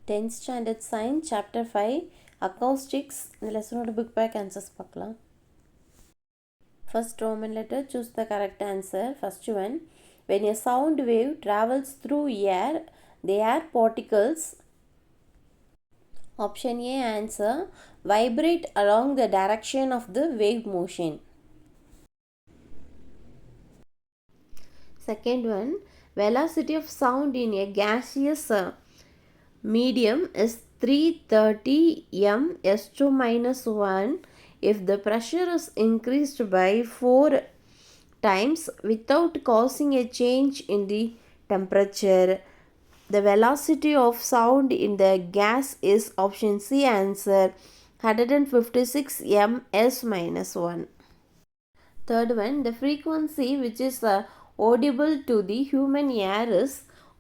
10th standard science chapter 5 acoustics இந்த லெசனோட book back answers பார்க்கலாம். First Roman letter, choose the correct answer. First one, when a sound wave travels through air, the air particles, option A answer, vibrate along the direction of the wave motion. Second one, velocity of sound in a gaseous medium is 330 m s2 minus 1 if the pressure is increased by 4 times without causing a change in the temperature. The velocity of sound in the gas is option C answer 156 m s minus 1. Third one, the frequency which is audible to the human ear is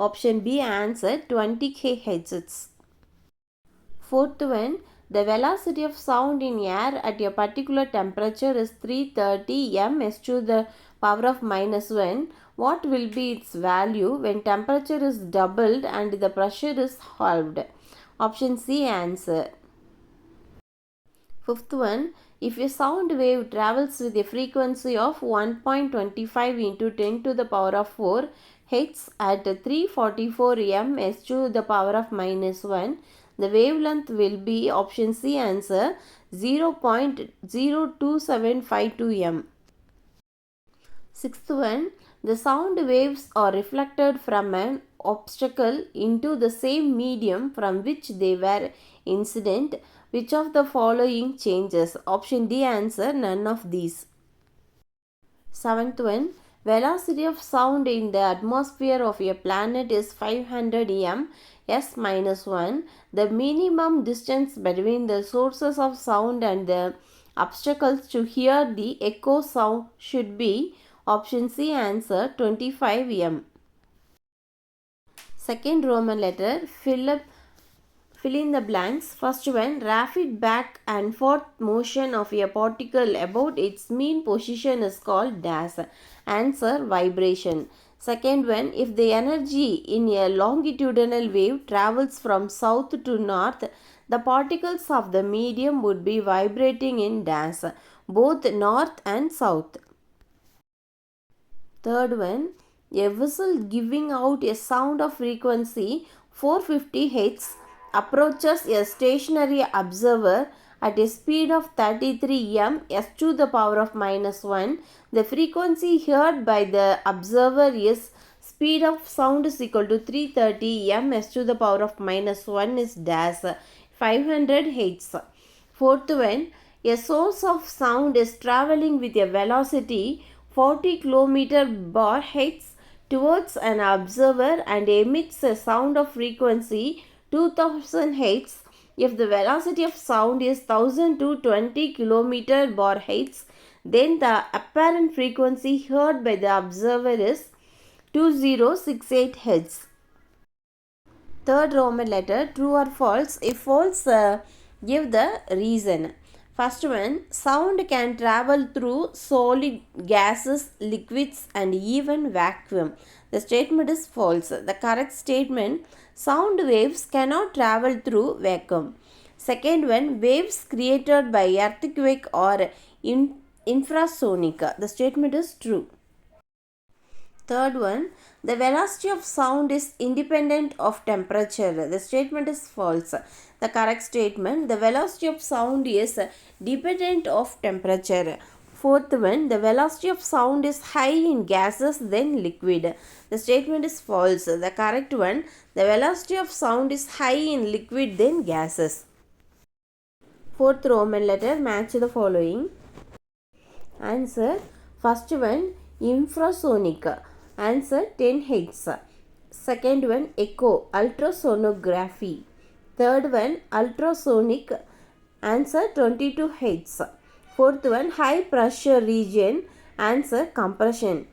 option B answer 20 kHz. Fourth one, the velocity of sound in air at a particular temperature is 330 m s to the power of minus 1. What will be its value when temperature is doubled and the pressure is halved? Option C answer. Fifth one, if a sound wave travels with a frequency of 1.25 into 10 to the power of 4 Hz at 344 m s to the power of minus 1, the wavelength will be option C answer 0.02752 m. Sixth one, the sound waves are reflected from an obstacle into the same medium from which they were incident. Which of the following changes? Option D answer none of these. Seventh one, velocity of sound in the atmosphere of a planet is 500 m s minus 1. The minimum distance between the sources of sound and the obstacles to hear the echo sound should be option C answer 25 m. Second Roman letter, fill in the blanks. First one, rapid back and forth motion of a particle about its mean position is called dash. Answer vibration. Second one, if the energy in a longitudinal wave travels from south to north, the particles of the medium would be vibrating in dash, both north and south. Third one, a whistle giving out a sound of frequency 450 Hz approaches a stationary observer at a speed of 33 m s to the power of minus 1. The frequency heard by the observer is speed of sound is equal to 330 m s to the power of minus 1 is dash 500 Hz. Fourth one, a source of sound is traveling with a velocity 40 km per Hz towards an observer and emits a sound of frequency 2000 Hz. If the velocity of sound is 1220 km per Hz, then the apparent frequency heard by the observer is 2068 Hz. Third Roman letter, true or false? If false, give the reason. First one, sound can travel through solid, gases, liquids and even vacuum. The statement is false. The correct statement, sound waves cannot travel through vacuum. Second one, waves created by earthquake or infrasonic. The statement is true. Third one, the velocity of sound is independent of temperature. The statement is false. The correct statement, the velocity of sound is dependent of temperature. Fourth one, the velocity of sound is high in gases than liquid. The statement is false. The correct one, the velocity of sound is high in liquid than gases. Fourth Roman letter, match the following. Answer, first one, infrasonic. Answer 10 Hz. Second one, echo, ultrasonography. Third one, ultrasonic. Answer 22 Hz. Fourth one, high pressure region. Answer compression.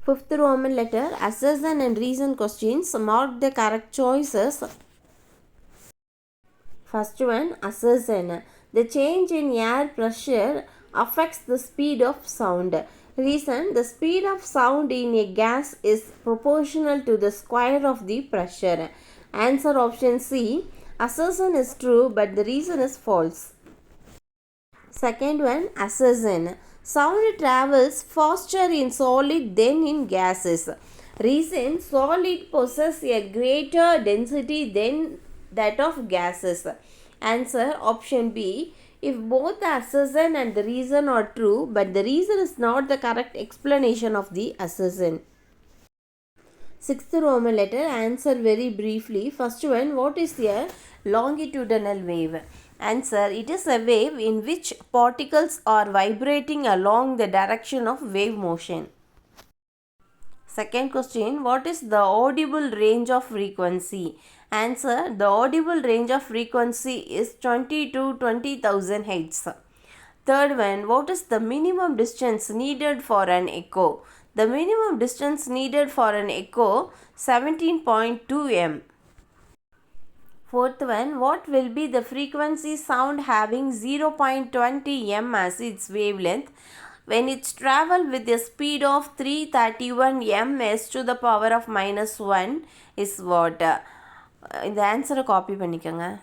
Fifth Roman letter, assertion and reason questions. Mark the correct choices. First one, assertion. The change in air pressure affects the speed of sound. Reason, the speed of sound in a gas is proportional to the square of the pressure. Answer option C. Assertion is true but the reason is false. Second one, assertion. Sound travels faster in solid than in gases. Reason, solid possess a greater density than that of gases. Answer option B. If both the assertion and the reason are true, but the reason is not the correct explanation of the assertion. Sixth Roman letter, answer very briefly. First one, what is a longitudinal wave? Answer, it is a wave in which particles are vibrating along the direction of wave motion. Second question, what is the audible range of frequency? Answer, the audible range of frequency is 20 to 20,000 Hz. Third one, what is the minimum distance needed for an echo? The minimum distance needed for an echo 17.2 m. Fourth one, what will be the frequency sound having 0.20 m as its wavelength when it's travel with a speed of 331 ms to the power of minus 1 is what? The answer copy பண்ணிக்கங்க.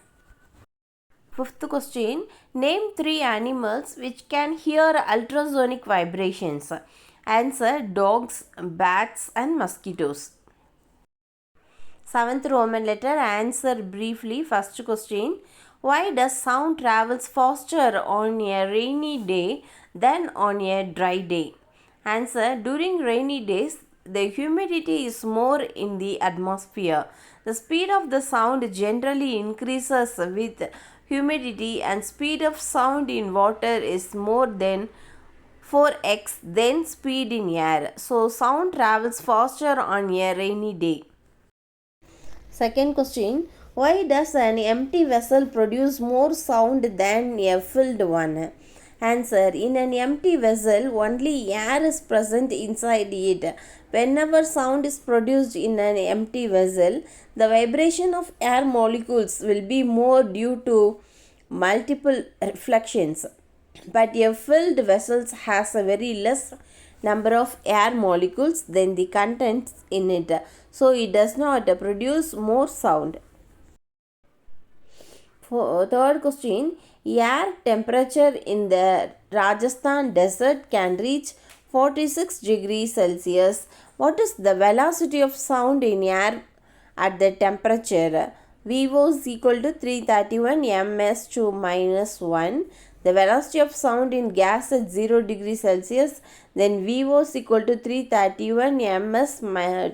Fifth question, name 3 animals which can hear ultrasonic vibrations. Answer, dogs, bats and mosquitoes. Seventh Roman letter, answer briefly. First question, why does sound travels faster on a rainy day than on a dry day? Answer, during rainy days the humidity is more in the atmosphere. The speed of the sound generally increases with humidity and speed of sound in water is more than 4x than speed in air. So sound travels faster on a rainy day. Second question, why does an empty vessel produce more sound than a filled one? Answer, in an empty vessel only air is present inside it. Whenever sound is produced in an empty vessel, the vibration of air molecules will be more due to multiple reflections. But a filled vessel has a very less number of air molecules than the contents in it, so it does not produce more sound. Third question, air temperature in the Rajasthan desert can reach 46 degrees Celsius. What is the velocity of sound in air at the temperature? VO is equal to 331 ms to minus 1. The velocity of sound in gas at 0 degrees Celsius, then VO is equal to 331 ms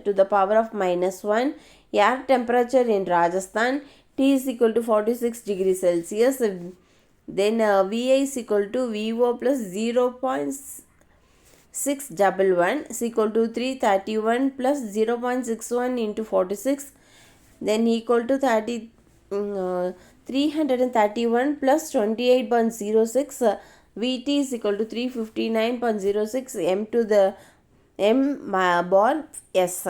to the power of minus 1. Air temperature in Rajasthan, T is equal to 46 degrees Celsius. Then VA is equal to VO plus 0.611 is equal to 331 plus 0.61 into 46. Then equal to 331 plus 28.06. VT is equal to 359.06 m to the m bar s.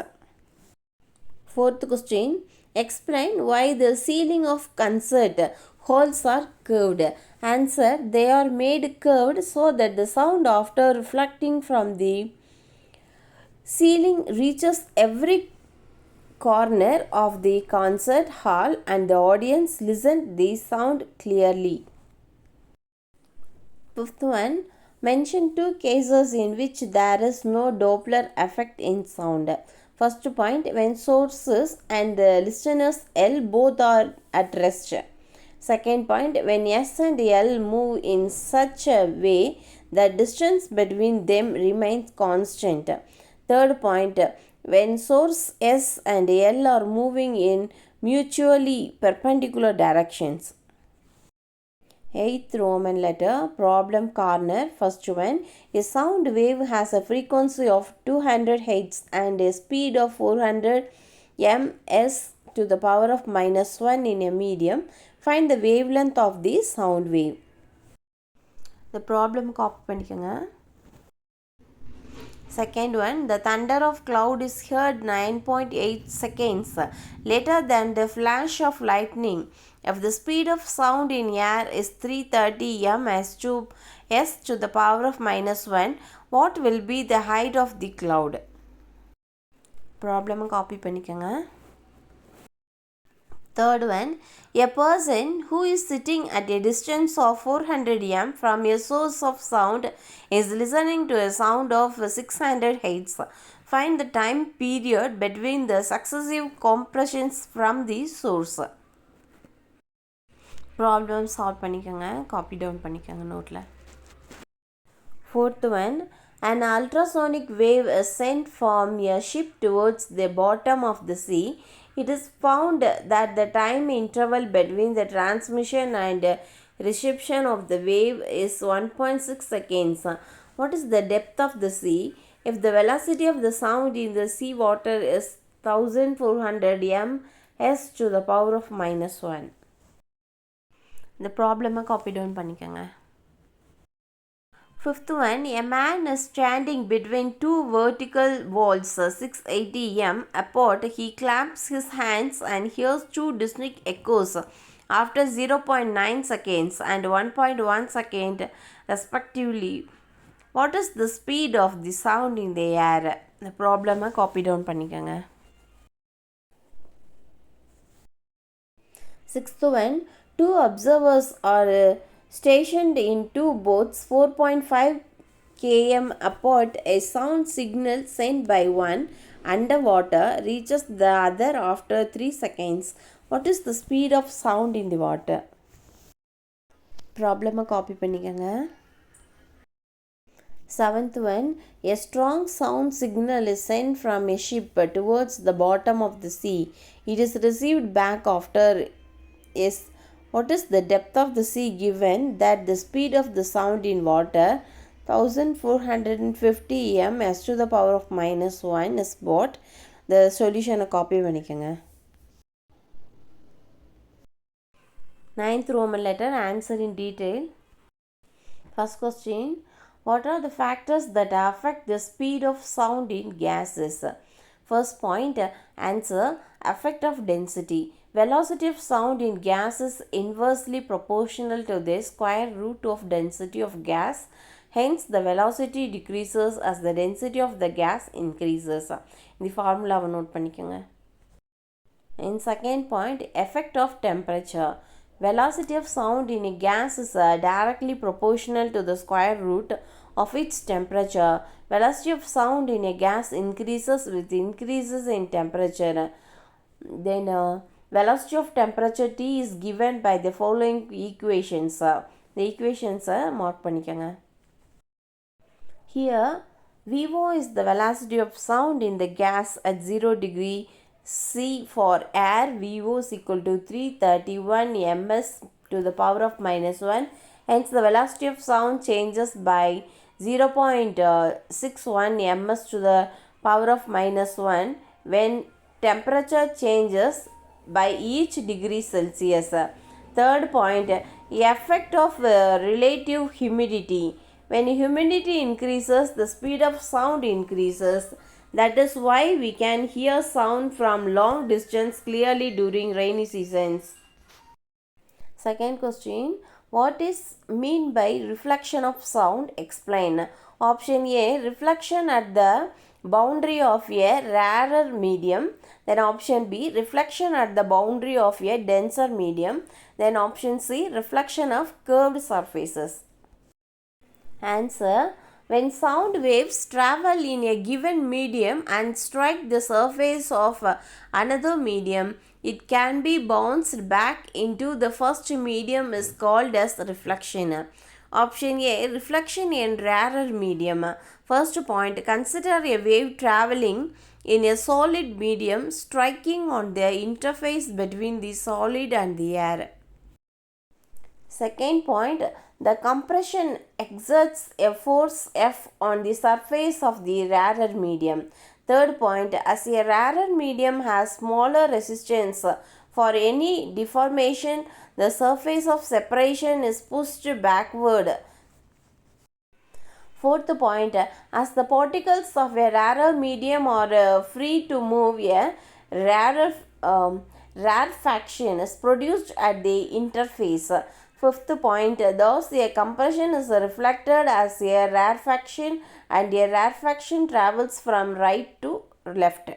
Fourth question, explain why the ceiling of concert halls are curved. Answer, they are made curved so that the sound after reflecting from the ceiling reaches every corner of the concert hall and the audience listen the sound clearly. Fifth one, mention 2 cases in which there is no Doppler effect in sound. First point, when sources and the listeners L both are at rest. Second point, when S and L move in such a way that distance between them remains constant. Third point, when source S and L are moving in mutually perpendicular directions. Eighth Roman letter, problem corner. First one, a sound wave has a frequency of 200 Hz and a speed of 400 ms to the power of minus 1 in a medium. Find the wavelength of the sound wave. The problem copy பண்ணிக்கங்க. Second one, the thunder of cloud is heard 9.8 seconds later than the flash of lightning. If the speed of sound in air is 330 ms to s to the power of minus 1, what will be the height of the cloud? Problem copy பண்ணிக்கங்க. Third one, a person who is sitting at a distance of 400 m from a source of sound is listening to a sound of 600 Hz. Find the time period between the successive compressions from the source. Problem solve பண்ணிக்கங்க, copy down பண்ணிக்கங்க noteல. Fourth one, an ultrasonic wave is sent from a ship towards the bottom of the sea. It is found that the time interval between the transmission and reception of the wave is 1.6 seconds. What is the depth of the sea? If the velocity of the sound in the sea water is 1400 m s to the power of minus 1. The problem copy down பண்ணிக்கங்க. Fifth one, a man is standing between two vertical walls 680 m apart. He claps his hands and hears two distinct echoes after 0.9 seconds and 1.1 second respectively. What is the speed of the sound in the air? The problem copy down பண்ணிக்கங்க. Sixth one, two observers are stationed in two boats 4.5 km apart. A sound signal sent by one underwater reaches the other after 3 seconds. What is the speed of sound in the water? Problem copy பண்ணிக்கங்க. Seventh one, a strong sound signal is sent from a ship towards the bottom of the sea. It is received back after is. What is the depth of the sea given that the speed of the sound in water 1450 m s to the power of minus 1 is what? The solution copy பண்ணிக்கங்க. Ninth Roman letter, answer in detail. First question, what are the factors that affect the speed of sound in gases? First point, answer, effect of density. Velocity of sound in gas is inversely proportional to the square root of density of gas. Hence, the velocity decreases as the density of the gas increases. The formula note பண்ணிக்கங்க. In second point, effect of temperature. Velocity of sound in a gas is directly proportional to the square root of its temperature. Velocity of sound in a gas increases with increases in temperature. Then velocity of temperature T is given by the following equations. The equations mark பண்ணிக்கங்க. Here VO is the velocity of sound in the gas at 0 degree C. For air, VO is equal to 331 ms to the power of minus 1. Hence the velocity of sound changes by 0.61 ms to the power of minus 1 when temperature changes by each degree Celsius. Third point, effect of relative humidity. When humidity increases, the speed of sound increases. That is why we can hear sound from long distance clearly during rainy seasons. Second question, what is mean by reflection of sound? Explain. Option A, reflection at the boundary of a rarer medium. Then option B, reflection at the boundary of a denser medium. Then option C, reflection of curved surfaces. Answer, when sound waves travel in a given medium and strike the surface of another medium, it can be bounced back into the first medium is called as reflection. Option A, reflection in rarer medium. First point, consider a wave traveling in a solid medium striking on the interface between the solid and the air. Second point, the compression exerts a force F on the surface of the rarer medium. Third point, as a rarer medium has smaller resistance for any deformation, the surface of separation is pushed backward. Fourth point, as the particles of a rarer medium are free to move, a rarefaction is produced at the interface. Fifth point, thus a compression is reflected as a rarefaction and a rarefaction travels from right to left.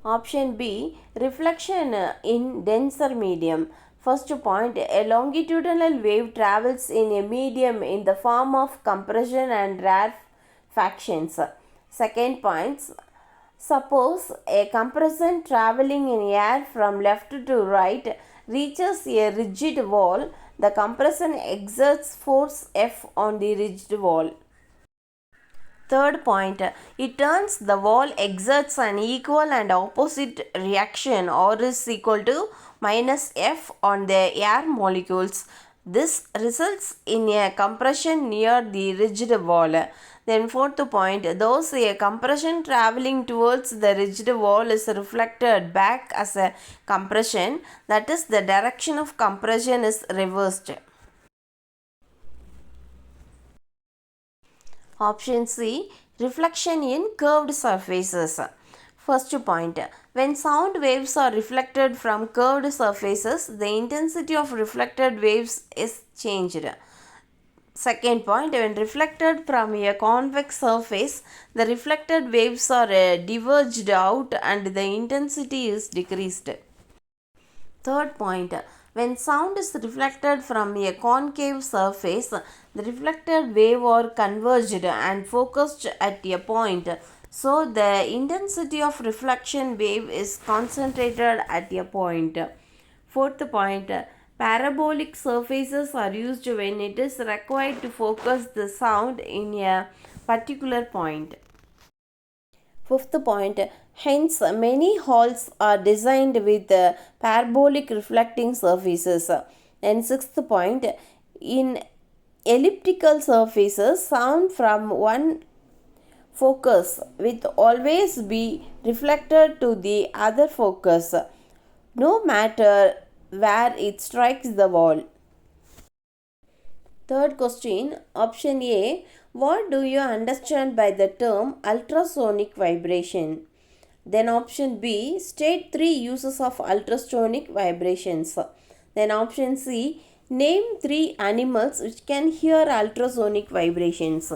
Option B, reflection in denser medium. First point, a longitudinal wave travels in a medium in the form of compression and rarefactions. Second point, suppose a compression traveling in air from left to right reaches a rigid wall. The compression exerts force F on the rigid wall. Third point, it turns the wall exerts an equal and opposite reaction or is equal to minus F on the air molecules. This results in a compression near the rigid wall. Then fourth point, thus a compression traveling towards the rigid wall is reflected back as a compression, that is the direction of compression is reversed. Option C, reflection in curved surfaces. First point, when sound waves are reflected from curved surfaces, the intensity of reflected waves is changed. Second point, when reflected from a convex surface, the reflected waves are diverged out and the intensity is decreased. Third point, when sound is reflected from a concave surface, the reflected wave are converged and focused at a point. So, the intensity of reflection wave is concentrated at a point. Fourth point, parabolic surfaces are used when it is required to focus the sound in a particular point. Fifth point, hence many halls are designed with parabolic reflecting surfaces. And sixth point, in elliptical surfaces, sound from one focus will always be reflected to the other focus, no matter where it strikes the wall. Third question, option A, what do you understand by the term ultrasonic vibration? Then option B, state three uses of ultrasonic vibrations. Then option C, name three animals which can hear ultrasonic vibrations.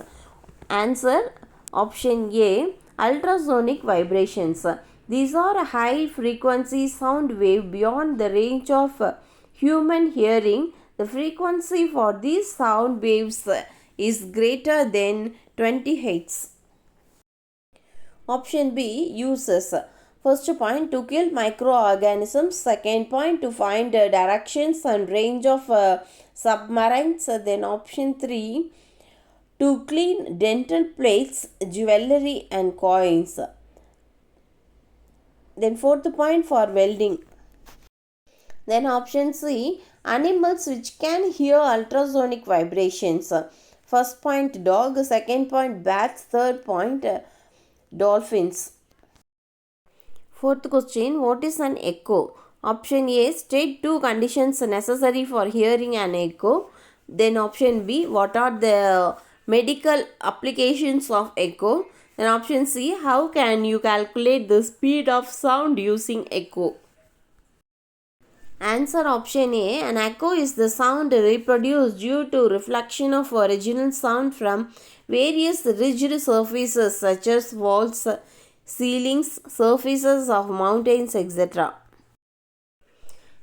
Answer option A, ultrasonic vibrations. These are high frequency sound wave beyond the range of human hearing. The frequency for these sound waves is greater than 20 Hz. Option B, uses. First point, to kill microorganisms. Second point, to find directions and range of submarines. Then option 3, to clean dental plates, jewelry and coins. Then fourth point, for welding. Then option C, animals which can hear ultrasonic vibrations. First point, dog. Second point, bats. Third point, dolphins. Fourth question, what is an echo? Option A, state two conditions necessary for hearing an echo. Then option B, what are the medical applications of echo? Then option C, how can you calculate the speed of sound using echo? Answer option A, an echo is the sound reproduced due to reflection of original sound from various rigid surfaces such as walls, ceilings, surfaces of mountains, etc.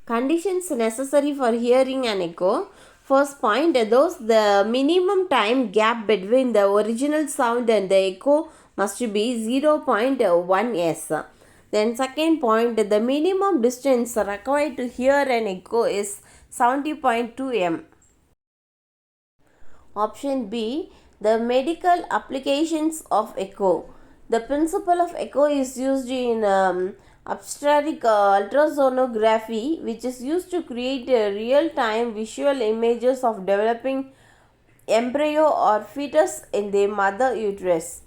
Conditions necessary for hearing an echo. First point, those the minimum time gap between the original sound and the echo must be 0.1 s. Then second point, the minimum distance required to hear an echo is 70.2 m. Option B, the medical applications of echo. The principle of echo is used in abstract ultrasonography, which is used to create real-time visual images of developing embryo or fetus in the mother uterus.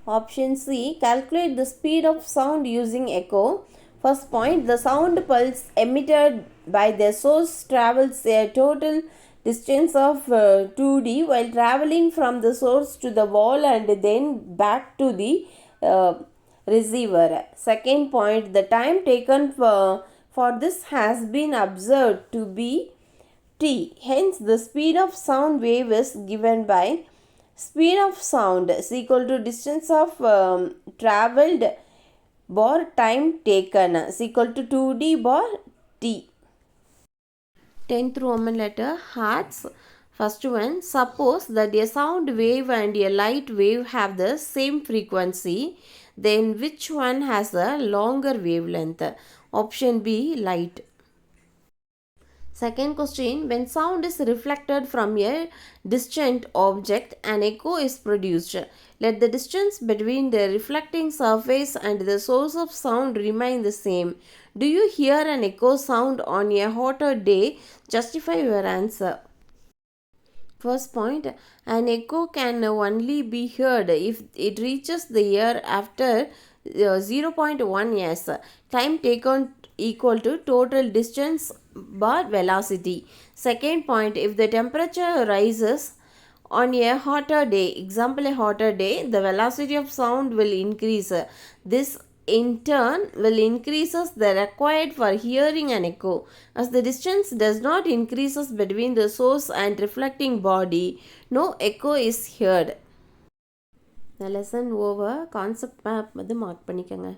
Option C, calculate the speed of sound using echo. First point, the sound pulse emitted by the source travels a total distance of 2d while traveling from the source to the wall and then back to the receiver. Second point, the time taken for this has been observed to be t. Hence, the speed of sound wave is given by speed of sound is equal to distance of traveled bar time taken is equal to 2d bar t. 10th Roman letter hearts. First one, suppose that a sound wave and a light wave have the same frequency, then which one has a longer wavelength? Option B, light. Second question, when sound is reflected from a distant object, an echo is produced. Let the distance between the reflecting surface and the source of sound remain the same. Do you hear an echo sound on a hotter day? Justify your answer. First point, an echo can only be heard if it reaches the ear after 0 0.1 s. Time taken equal to total distance bar velocity. Second point, if the temperature rises on a hotter day, example a hotter day, the velocity of sound will increase. This in turn will increases the required for hearing an echo. As the distance does not increases between the source and reflecting body, no echo is heard. The lesson over. Concept map வந்து mark பண்ணிக்கங்க.